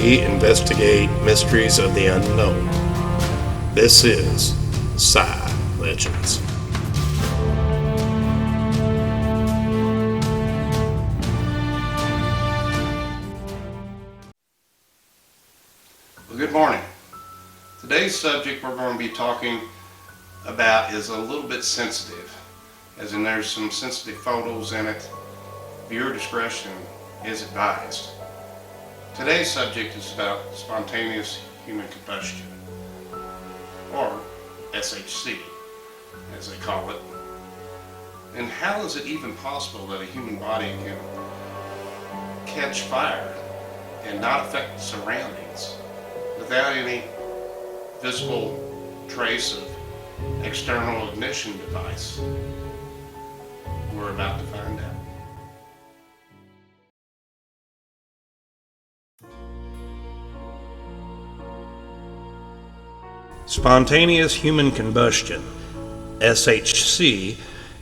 we investigate mysteries of the unknown. This is SIGH Legends. Well, good morning. Today's subject we're going to be talking about is a little bit sensitive, as in there's some sensitive photos in it. Viewer discretion is advised. Today's subject is about spontaneous human combustion, or SHC as they call it. And how is it even possible that a human body can catch fire and not affect the surroundings without any visible trace of external ignition device? We're about to find out. Spontaneous human combustion, SHC,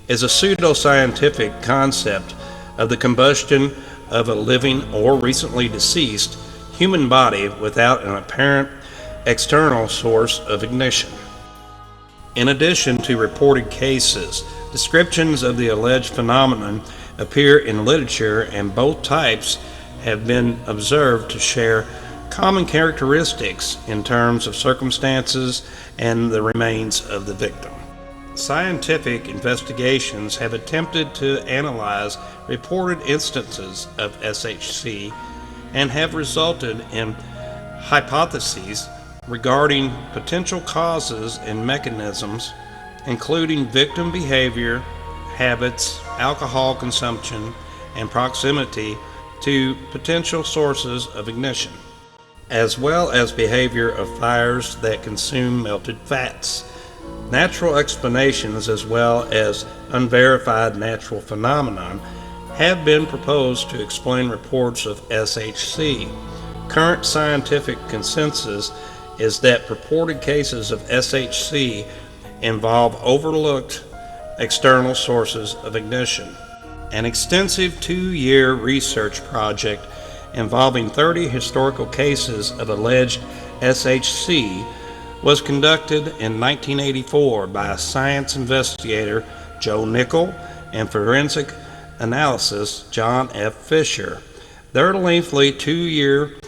is a pseudoscientific concept of the combustion of a living or recently deceased human body without an apparent external source of ignition. In addition to reported cases, descriptions of the alleged phenomenon appear in literature, and both types have been observed to share common characteristics in terms of circumstances and the remains of the victim. Scientific investigations have attempted to analyze reported instances of SHC and have resulted in hypotheses regarding potential causes and mechanisms, including victim behavior, habits, alcohol consumption, and proximity to potential sources of ignition, as well as behavior of fires that consume melted fats. Natural explanations as well as unverified natural phenomenon have been proposed to explain reports of SHC. Current scientific consensus is that purported cases of SHC involve overlooked external sources of ignition. An extensive 2-year research project involving 30 historical cases of alleged SHC was conducted in 1984 by science investigator Joe Nickel and forensic analysis John F. Fisher. Their lengthy 2-year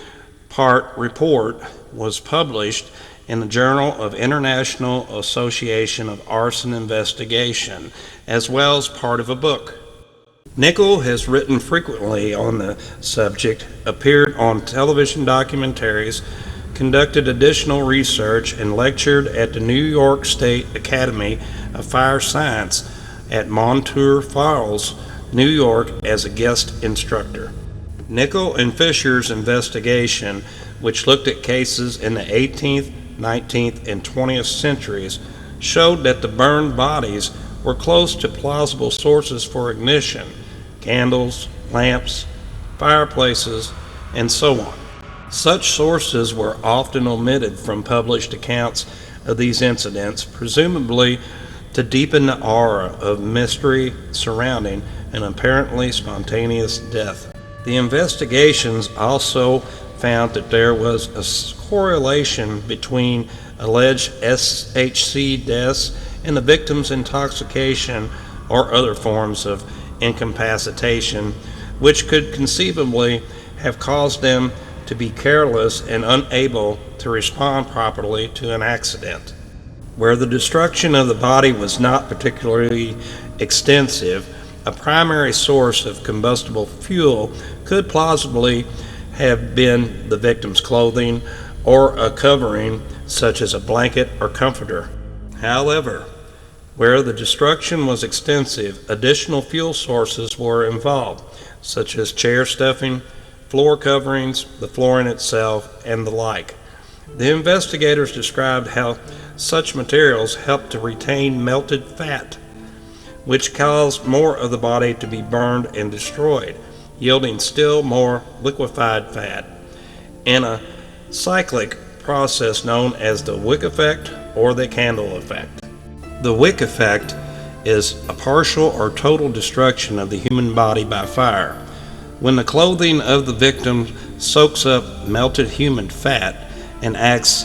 part report was published in the Journal of International Association of Arson Investigation, as well as part of a book. Nickel has written frequently on the subject, appeared on television documentaries, conducted additional research, and lectured at the New York State Academy of Fire Science at Montour Falls, New York, as a guest instructor. Nickel and Fisher's investigation, which looked at cases in the 18th, 19th, and 20th centuries, showed that the burned bodies were close to plausible sources for ignition: candles, lamps, fireplaces, and so on. Such sources were often omitted from published accounts of these incidents, presumably to deepen the aura of mystery surrounding an apparently spontaneous death. The investigations also found that there was a correlation between alleged SHC deaths and the victim's intoxication or other forms of incapacitation, which could conceivably have caused them to be careless and unable to respond properly to an accident. Where the destruction of the body was not particularly extensive, a primary source of combustible fuel could plausibly have been the victim's clothing or a covering such as a blanket or comforter. However, where the destruction was extensive, additional fuel sources were involved, such as chair stuffing, floor coverings, the flooring itself, and the like. The investigators described how such materials helped to retain melted fat, which caused more of the body to be burned and destroyed, yielding still more liquefied fat, in a cyclic process known as the wick effect or the candle effect. The wick effect is a partial or total destruction of the human body by fire. When the clothing of the victim soaks up melted human fat and acts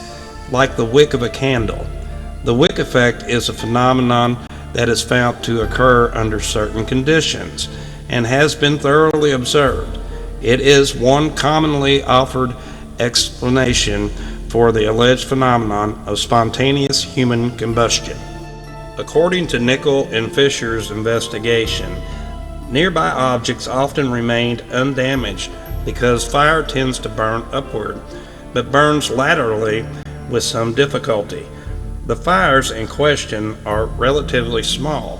like the wick of a candle. The wick effect is a phenomenon that is found to occur under certain conditions and has been thoroughly observed. It is one commonly offered explanation for the alleged phenomenon of spontaneous human combustion. According to Nickel and Fisher's investigation, nearby objects often remained undamaged because fire tends to burn upward, but burns laterally with some difficulty. The fires in question are relatively small,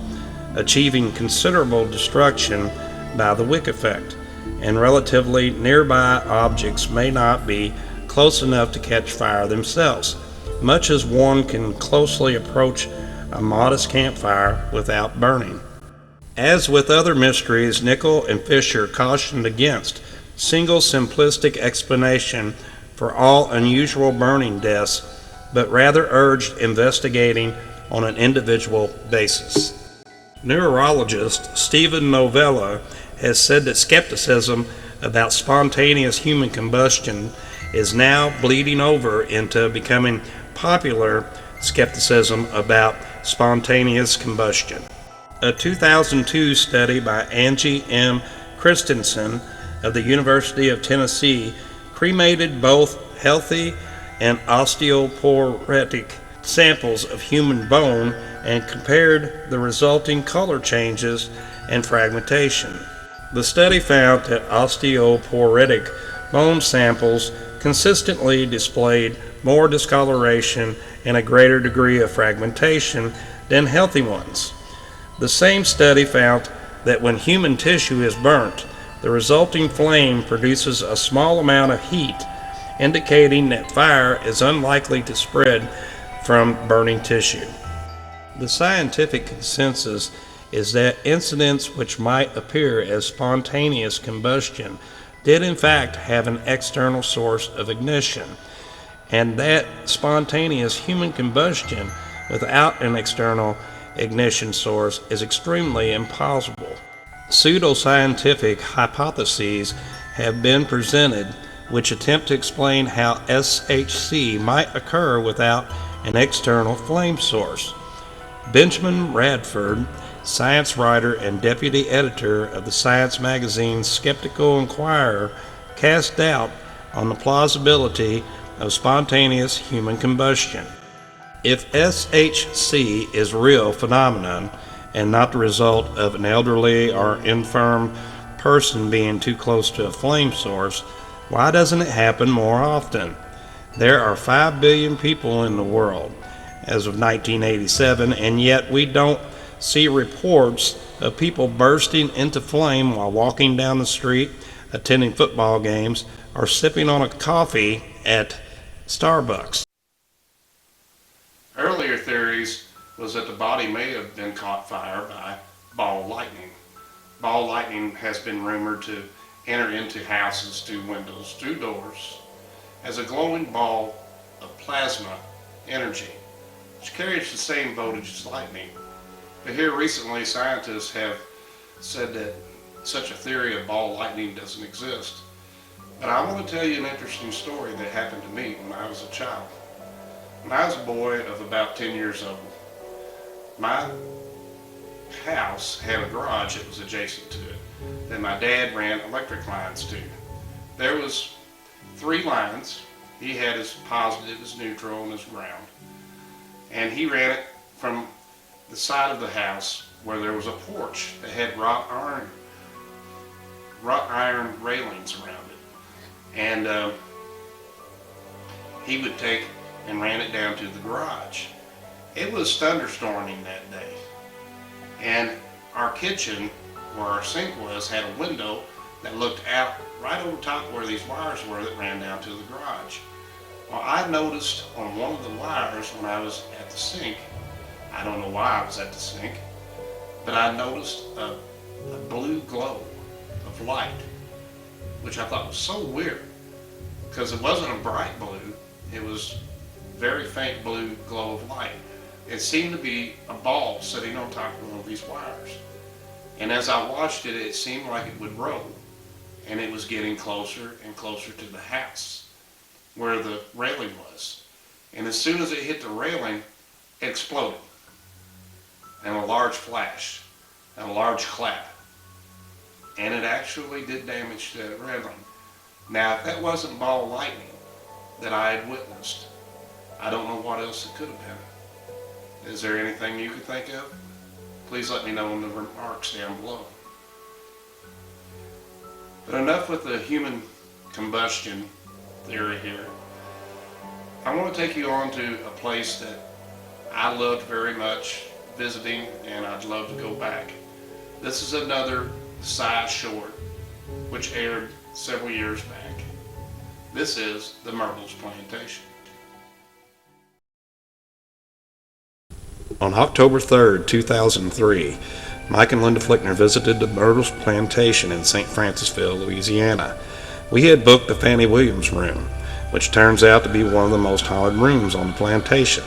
achieving considerable destruction by the wick effect, and relatively nearby objects may not be close enough to catch fire themselves, much as one can closely approach a modest campfire without burning. As with other mysteries, Nickel and Fisher cautioned against single simplistic explanation for all unusual burning deaths, but rather urged investigating on an individual basis. Neurologist Stephen Novella has said that skepticism about spontaneous human combustion is now bleeding over into becoming popular skepticism about spontaneous combustion. A 2002 study by Angie M. Christensen of the University of Tennessee cremated both healthy and osteoporotic samples of human bone and compared the resulting color changes and fragmentation. The study found that osteoporotic bone samples consistently displayed more discoloration and a greater degree of fragmentation than healthy ones. The same study found that when human tissue is burnt, the resulting flame produces a small amount of heat, indicating that fire is unlikely to spread from burning tissue. The scientific consensus is that incidents which might appear as spontaneous combustion did in fact have an external source of ignition, and that spontaneous human combustion without an external ignition source is extremely impossible. Pseudoscientific hypotheses have been presented which attempt to explain how SHC might occur without an external flame source. Benjamin Radford, science writer and deputy editor of the science magazine Skeptical Inquirer, cast doubt on the plausibility of spontaneous human combustion. If SHC is a real phenomenon and not the result of an elderly or infirm person being too close to a flame source, why doesn't it happen more often? There are 5 billion people in the world as of 1987, and yet we don't see reports of people bursting into flame while walking down the street, attending football games, or sipping on a coffee at Starbucks. Earlier theories was that the body may have been caught fire by ball lightning. Ball lightning has been rumored to enter into houses, through windows, through doors, as a glowing ball of plasma energy, which carries the same voltage as lightning. But here recently, scientists have said that such a theory of ball lightning doesn't exist. But I want to tell you an interesting story that happened to me when I was a child. When I was a boy of about 10 years old, my house had a garage that was adjacent to it that my dad ran electric lines to. There was 3 lines. He had his positive, his neutral, and his ground. And he ran it from the side of the house where there was a porch that had wrought iron railings around it. And he would take and ran it down to the garage. It was thunderstorming that day. And our kitchen, where our sink was, had a window that looked out right over top where these wires were that ran down to the garage. Well, I noticed on one of the wires when I was at the sink, I don't know why I was at the sink, but I noticed a blue glow of light, which I thought was so weird, because it wasn't a bright blue, it was very faint blue glow of light. It seemed to be a ball sitting on top of one of these wires. And as I watched it, it seemed like it would roll. and it was getting closer and closer to the house where the railing was. And as soon as it hit the railing, it exploded. And a large flash, and a large clap. And it actually did damage to that railing. Now, if that wasn't ball lightning that I had witnessed, I don't know what else it could have been. Is there anything you could think of? Please let me know in the remarks down below. But enough with the human combustion theory here. I want to take you on to a place that I loved very much visiting, and I'd love to go back. This is another SIGH short, which aired several years back. This is the Myrtles Plantation. On October 3rd, 2003, Mike and Linda Flickner visited the Myrtles Plantation in St. Francisville, Louisiana. We had booked the Fannie Williams room, which turns out to be one of the most haunted rooms on the plantation.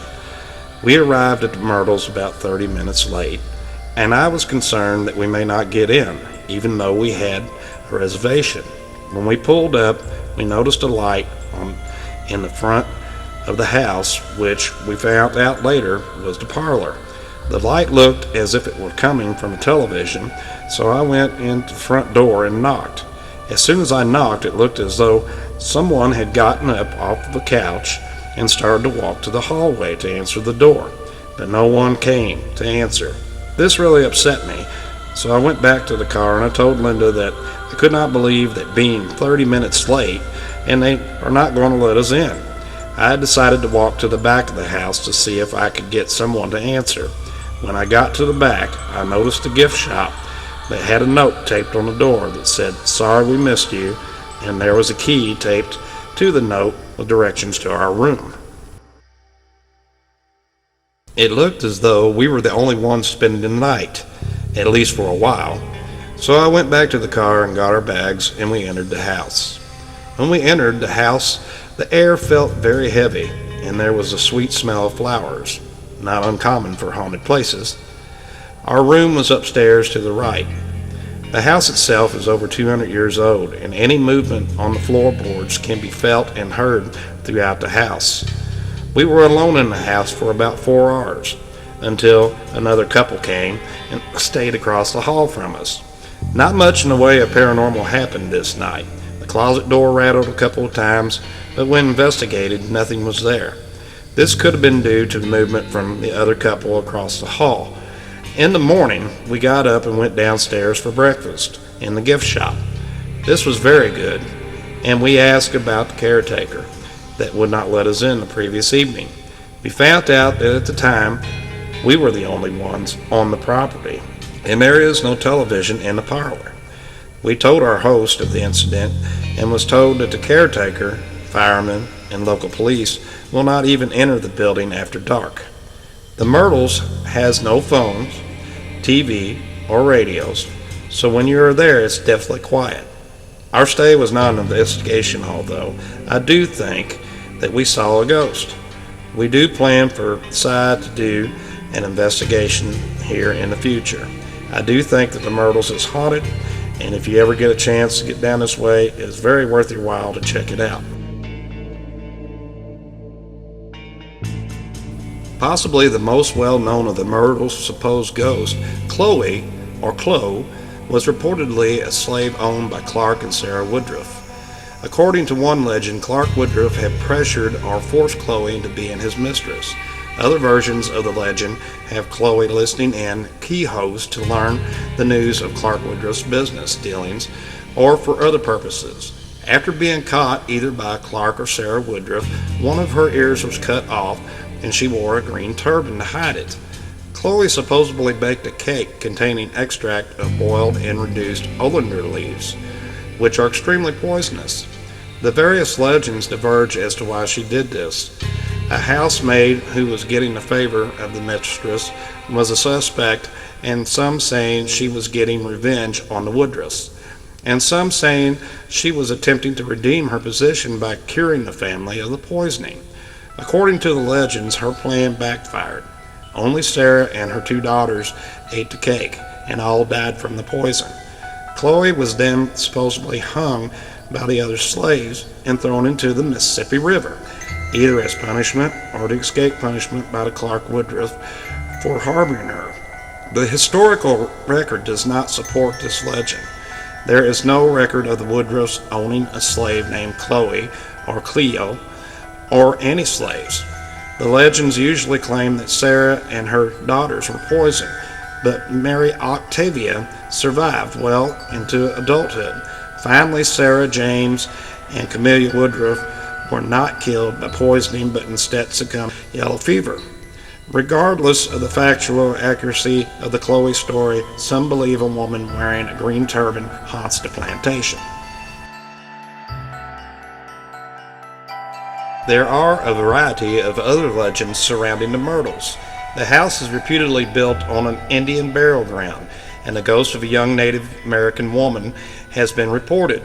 We arrived at the Myrtles about 30 minutes late, and I was concerned that we may not get in, even though we had a reservation. When we pulled up, we noticed a light in the front of the house, which we found out later was the parlor. The light looked as if it were coming from a television, so I went into the front door and knocked. As soon as I knocked, it looked as though someone had gotten up off of a couch and started to walk to the hallway to answer the door, but no one came to answer. This really upset me, so I went back to the car and I told Linda that I could not believe that being 30 minutes late and they are not going to let us in. I had decided to walk to the back of the house to see if I could get someone to answer. When I got to the back, I noticed a gift shop that had a note taped on the door that said, "Sorry we missed you," and there was a key taped to the note with directions to our room. It looked as though we were the only ones spending the night, at least for a while. So I went back to the car and got our bags, and we entered the house. When we entered the house, the air felt very heavy, and there was a sweet smell of flowers, not uncommon for haunted places. Our room was upstairs to the right. The house itself is over 200 years old, and any movement on the floorboards can be felt and heard throughout the house. We were alone in the house for about 4 hours, until another couple came and stayed across the hall from us. Not much in the way of paranormal happened this night. The closet door rattled a couple of times, but when investigated, nothing was there. This could have been due to the movement from the other couple across the hall. In the morning, we got up and went downstairs for breakfast in the gift shop. This was very good, and we asked about the caretaker that would not let us in the previous evening. We found out that at the time, we were the only ones on the property, and there is no television in the parlor. We told our host of the incident and was told that the caretaker, firemen, and local police will not even enter the building after dark. The Myrtles has no phones, TV, or radios, so when you are there, it's definitely quiet. Our stay was not an investigation, although I do think that we saw a ghost. We do plan for SIGH to do an investigation here in the future. I do think that the Myrtles is haunted, and if you ever get a chance to get down this way, it is very worth your while to check it out. Possibly the most well-known of the Myrtles' supposed ghosts, Chloe, or Chloe, was reportedly a slave owned by Clark and Sarah Woodruff. According to one legend, Clark Woodruff had pressured or forced Chloe into being his mistress. Other versions of the legend have Chloe listening in keyholes to learn the news of Clark Woodruff's business dealings or for other purposes. After being caught either by Clark or Sarah Woodruff, one of her ears was cut off and she wore a green turban to hide it. Chloe supposedly baked a cake containing extract of boiled and reduced oleander leaves, which are extremely poisonous. The various legends diverge as to why she did this. A housemaid who was getting the favor of the mistress was a suspect, and some saying she was getting revenge on the Woodruffs, and some saying she was attempting to redeem her position by curing the family of the poisoning. According to the legends, her plan backfired. Only Sarah and her 2 daughters ate the cake, and all died from the poison. Chloe was then supposedly hung by the other slaves and thrown into the Mississippi River, either as punishment or to escape punishment by the Clark Woodruff for harboring her. The historical record does not support this legend. There is no record of the Woodruffs owning a slave named Chloe or Cleo or any slaves. The legends usually claim that Sarah and her daughters were poisoned, but Mary Octavia survived well into adulthood. Finally, Sarah, James, and Camellia Woodruff were not killed by poisoning, but instead succumbed to yellow fever. Regardless of the factual accuracy of the Chloe story, some believe a woman wearing a green turban haunts the plantation. There are a variety of other legends surrounding the Myrtles. The house is reputedly built on an Indian burial ground, and the ghost of a young Native American woman has been reported.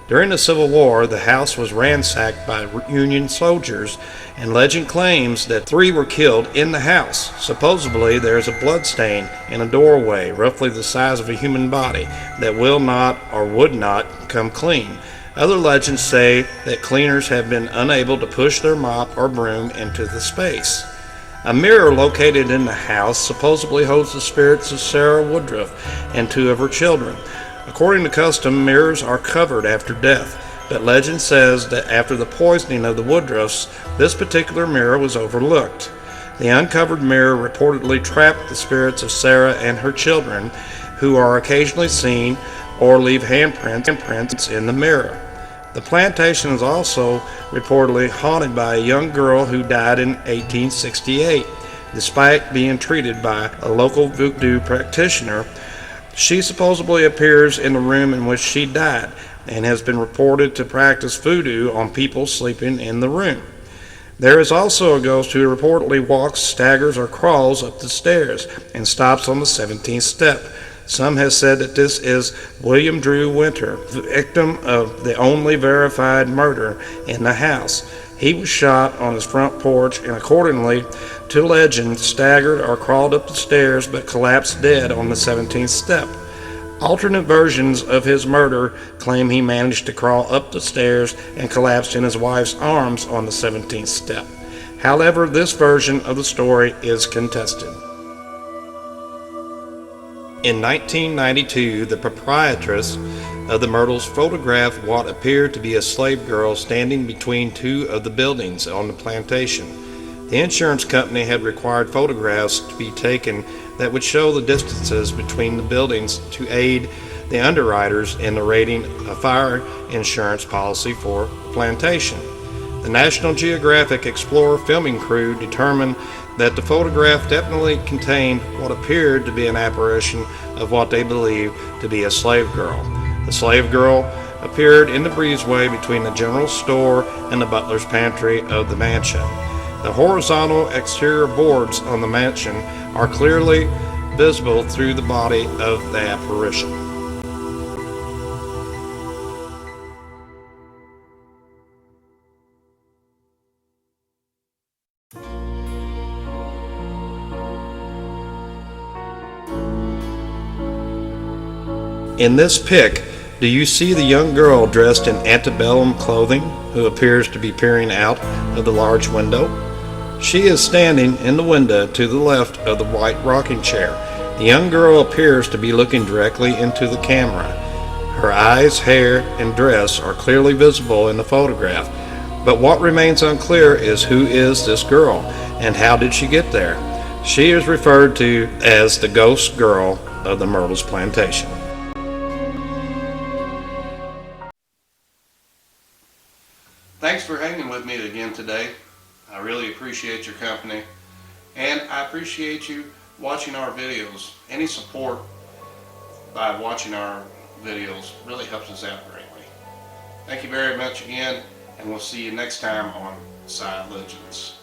During the Civil War, the house was ransacked by Union soldiers, and legend claims that 3 were killed in the house. Supposedly, there is a blood stain in a doorway roughly the size of a human body that will not or would not come clean. Other legends say that cleaners have been unable to push their mop or broom into the space. A mirror located in the house supposedly holds the spirits of Sarah Woodruff and 2 of her children. According to custom, mirrors are covered after death, but legend says that after the poisoning of the Woodruffs, this particular mirror was overlooked. The uncovered mirror reportedly trapped the spirits of Sarah and her children, who are occasionally seen or leave handprints in the mirror. The plantation is also reportedly haunted by a young girl who died in 1868. Despite being treated by a local voodoo practitioner, she supposedly appears in the room in which she died and has been reported to practice voodoo on people sleeping in the room. There is also a ghost who reportedly walks, staggers, or crawls up the stairs and stops on the 17th step. Some have said that this is William Drew Winter, the victim of the only verified murder in the house. He was shot on his front porch and, accordingly to legend, staggered or crawled up the stairs but collapsed dead on the 17th step. Alternate versions of his murder claim he managed to crawl up the stairs and collapsed in his wife's arms on the 17th step. However, this version of the story is contested. In 1992, the proprietress of the Myrtles photographed what appeared to be a slave girl standing between 2 of the buildings on the plantation. The insurance company had required photographs to be taken that would show the distances between the buildings to aid the underwriters in narrating a fire insurance policy for the plantation. The National Geographic Explorer filming crew determined that the photograph definitely contained what appeared to be an apparition of what they believed to be a slave girl. The slave girl appeared in the breezeway between the general store and the butler's pantry of the mansion. The horizontal exterior boards on the mansion are clearly visible through the body of the apparition. In this pic, do you see the young girl dressed in antebellum clothing who appears to be peering out of the large window? She is standing in the window to the left of the white rocking chair. The young girl appears to be looking directly into the camera. Her eyes, hair, and dress are clearly visible in the photograph, but what remains unclear is who is this girl and how did she get there? She is referred to as the ghost girl of the Myrtles plantation. Thanks for hanging with me again today. I really appreciate your company, and I appreciate you watching our videos. Any support by watching our videos really helps us out greatly. Thank you very much again, and we'll see you next time on SIGH Legends.